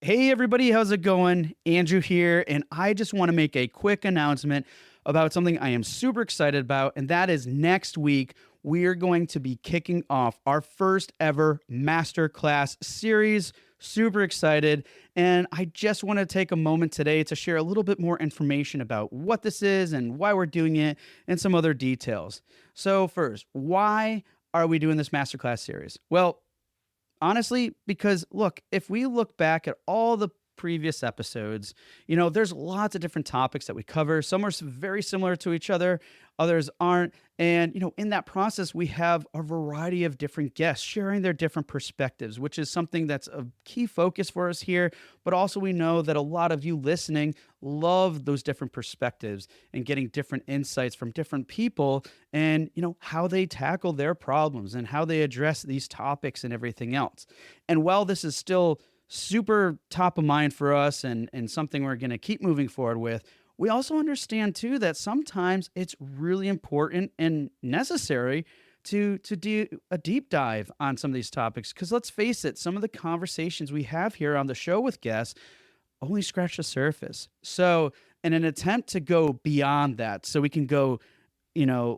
Hey, everybody, how's it going? Andrew here, and I just want to make a quick announcement about something I am super excited about, and that is next week we are going to be kicking off our first ever masterclass series. Super excited, and I just want to take a moment today to share a little bit more information about what this is and why we're doing it, and some other details. So, first, why are we doing this masterclass series? Well, honestly, because look, if we look back at all the previous episodes, there's lots of different topics that we cover. Some are very similar to each other, others aren't. And, in that process, we have a variety of different guests sharing their different perspectives, which is something that's a key focus for us here. But also, we know that a lot of you listening love those different perspectives and getting different insights from different people and, how they tackle their problems and how they address these topics and everything else. And while this is still super top of mind for us and something we're going to keep moving forward with, we also understand too that sometimes it's really important and necessary to do a deep dive on some of these topics, because let's face it, some of the conversations we have here on the show with guests only scratch the surface. So, in an attempt to go beyond that, so we can go,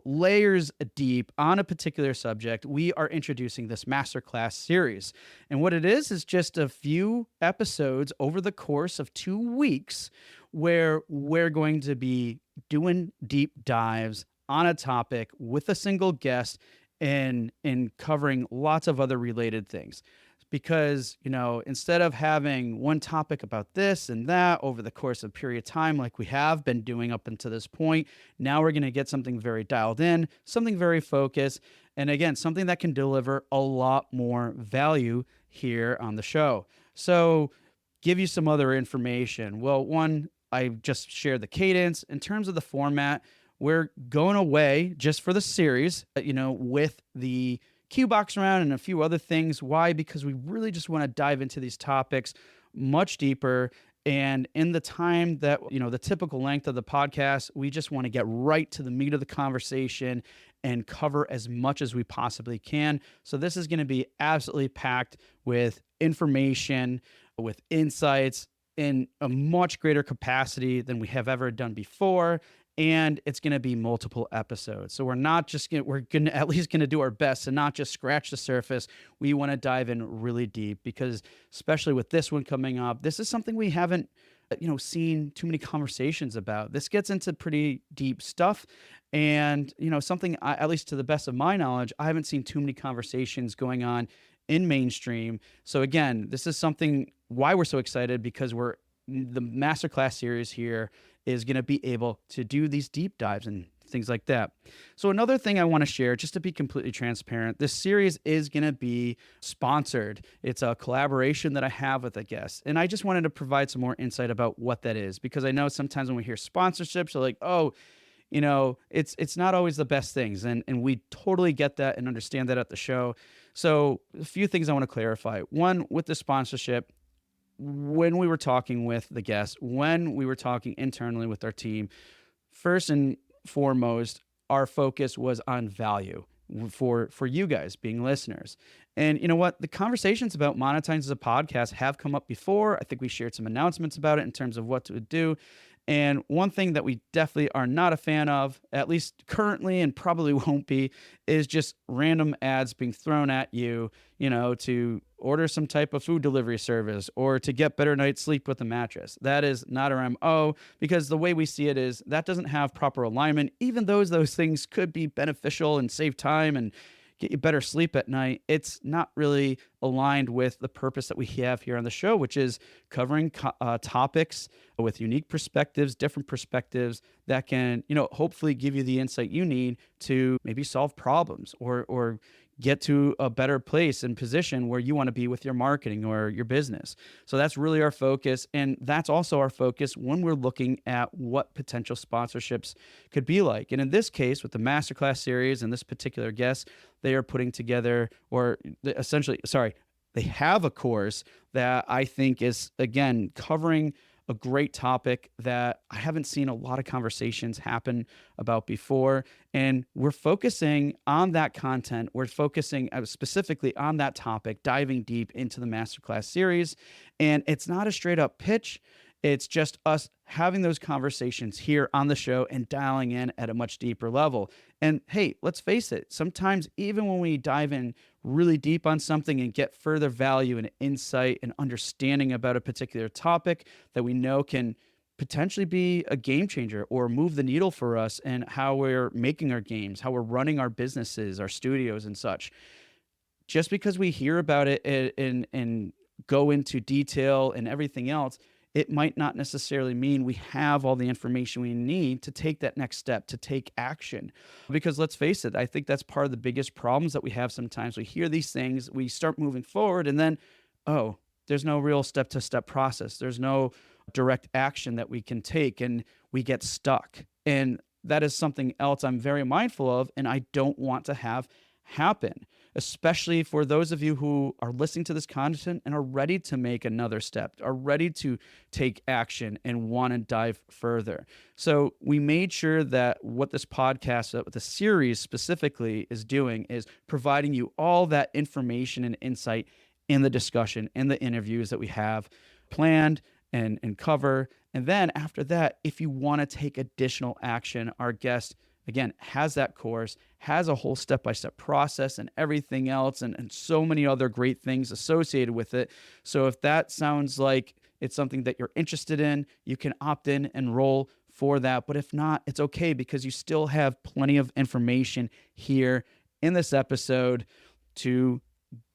layers deep on a particular subject, we are introducing this masterclass series. And what it is just a few episodes over the course of 2 weeks where we're going to be doing deep dives on a topic with a single guest and covering lots of other related things, because instead of having one topic about this and that over the course of a period of time like we have been doing up until this point, now we're going to get something very dialed in, something very focused, and again, something that can deliver a lot more value here on the show. So, give you some other information. Well, one, I just shared the cadence. In terms of the format, we're going away just for the series, with the Q box round and a few other things. Why? Because we really just want to dive into these topics much deeper. And in the time that, the typical length of the podcast, we just want to get right to the meat of the conversation and cover as much as we possibly can. So this is going to be absolutely packed with information, with insights in a much greater capacity than we have ever done before. And it's going to be multiple episodes. So we're not just going to, we're going to at least going to do our best to not just scratch the surface. We want to dive in really deep, because especially with this one coming up, this is something we haven't, seen too many conversations about. This gets into pretty deep stuff, and, something at least to the best of my knowledge, I haven't seen too many conversations going on in mainstream. So again, this is something why we're so excited, because the masterclass series here is going to be able to do these deep dives and things like that. So another thing I want to share, just to be completely transparent, this series is going to be sponsored. It's a collaboration that I have with a guest. And I just wanted to provide some more insight about what that is, because I know sometimes when we hear sponsorships, they're like, oh, it's not always the best things. And we totally get that and understand that at the show. So a few things I want to clarify. One, with the sponsorship, when we were talking with the guests, when we were talking internally with our team, first and foremost, our focus was on value for you guys being listeners. And you know what? The conversations about monetizing as a podcast have come up before. I think we shared some announcements about it in terms of what to do. And one thing that we definitely are not a fan of, at least currently and probably won't be, is just random ads being thrown at you, to order some type of food delivery service or to get better night's sleep with a mattress. That is not our MO, because the way we see it is that doesn't have proper alignment. Even though those things could be beneficial and save time and get you better sleep at night, it's not really aligned with the purpose that we have here on the show, which is covering topics with unique perspectives, different perspectives that can, hopefully give you the insight you need to maybe solve problems or get to a better place and position where you want to be with your marketing or your business. So that's really our focus. And that's also our focus when we're looking at what potential sponsorships could be like. And in this case, with the Masterclass series and this particular guest, they are putting together, or essentially, sorry, they have a course that I think is, again, covering a great topic that I haven't seen a lot of conversations happen about before. And we're focusing on that content. We're focusing specifically on that topic, diving deep into the masterclass series. And it's not a straight up pitch. It's just us having those conversations here on the show and dialing in at a much deeper level. And hey, let's face it, sometimes even when we dive in really deep on something and get further value and insight and understanding about a particular topic that we know can potentially be a game changer or move the needle for us and how we're making our games, how we're running our businesses, our studios and such. Just because we hear about it and go into detail and everything else, it might not necessarily mean we have all the information we need to take that next step, to take action. Because let's face it, I think that's part of the biggest problems that we have sometimes. We hear these things, we start moving forward, and then, oh, there's no real step-to-step process. There's no direct action that we can take, and we get stuck. And that is something else I'm very mindful of, and I don't want to have happen, especially for those of you who are listening to this content and are ready to make another step, are ready to take action and want to dive further. So we made sure that what this podcast, what the series specifically is doing, is providing you all that information and insight in the discussion, in the interviews that we have planned and cover. And then after that, if you want to take additional action, our guest again, has that course, has a whole step-by-step process and everything else, and so many other great things associated with it. So if that sounds like it's something that you're interested in, you can opt in, enroll for that. But if not, it's okay, because you still have plenty of information here in this episode to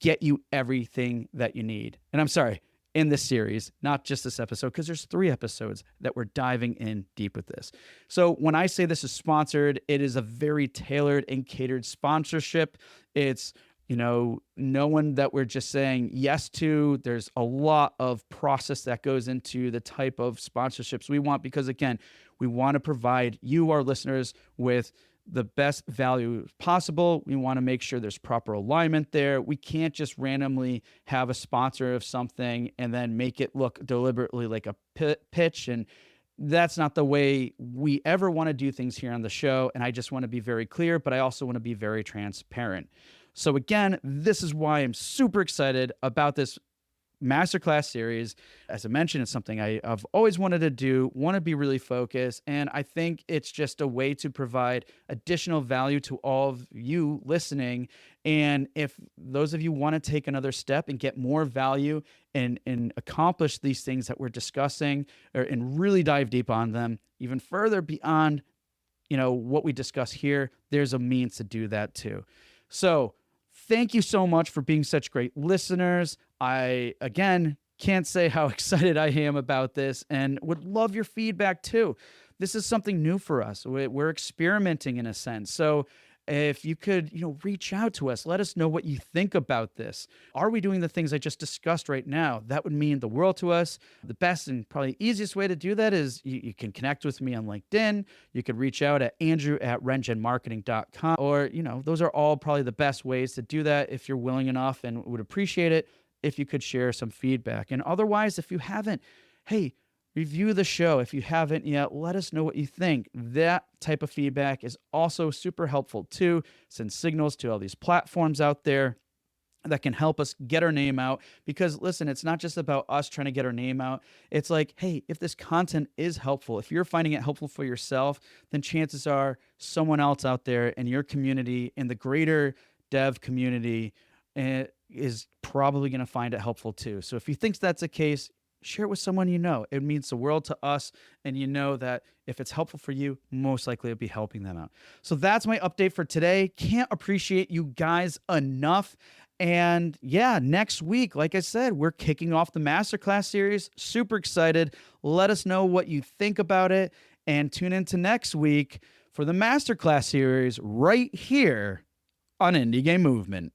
get you everything that you need. And I'm sorry, in this series, not just this episode, because there's 3 episodes that we're diving in deep with this. So when I say this is sponsored, it is a very tailored and catered sponsorship. It's, no one that we're just saying yes to. There's a lot of process that goes into the type of sponsorships we want, because again, we want to provide you, our listeners, with the best value possible. We want to make sure there's proper alignment there. We can't just randomly have a sponsor of something and then make it look deliberately like a pitch. And that's not the way we ever want to do things here on the show. And I just want to be very clear, but I also want to be very transparent. So again, this is why I'm super excited about this masterclass series. As I mentioned, it's something I've always wanted to do, want to be really focused. And I think it's just a way to provide additional value to all of you listening. And if those of you want to take another step and get more value and accomplish these things that we're discussing, and really dive deep on them even further beyond, what we discuss here, there's a means to do that too. So thank you so much for being such great listeners. I, again, can't say how excited I am about this and would love your feedback too. This is something new for us. We're experimenting in a sense. So if you could, reach out to us, let us know what you think about this. Are we doing the things I just discussed right now? That would mean the world to us. The best and probably easiest way to do that is you can connect with me on LinkedIn. You could reach out at andrew@rengenmarketing.com, or, those are all probably the best ways to do that if you're willing enough, and would appreciate it if you could share some feedback. And otherwise, if you haven't, hey, review the show. If you haven't yet, let us know what you think. That type of feedback is also super helpful too. Send signals to all these platforms out there that can help us get our name out. Because listen, it's not just about us trying to get our name out. It's like, hey, if this content is helpful, if you're finding it helpful for yourself, then chances are someone else out there in your community, in the greater dev community, is probably going to find it helpful too. So if you think that's the case, share it with someone you know. It means the world to us, and you know that if it's helpful for you, most likely it'll be helping them out. So that's my update for today. Can't appreciate you guys enough. And yeah, next week, like I said, we're kicking off the Masterclass series. Super excited. Let us know what you think about it, and tune into next week for the Masterclass series right here on Indie Game Movement.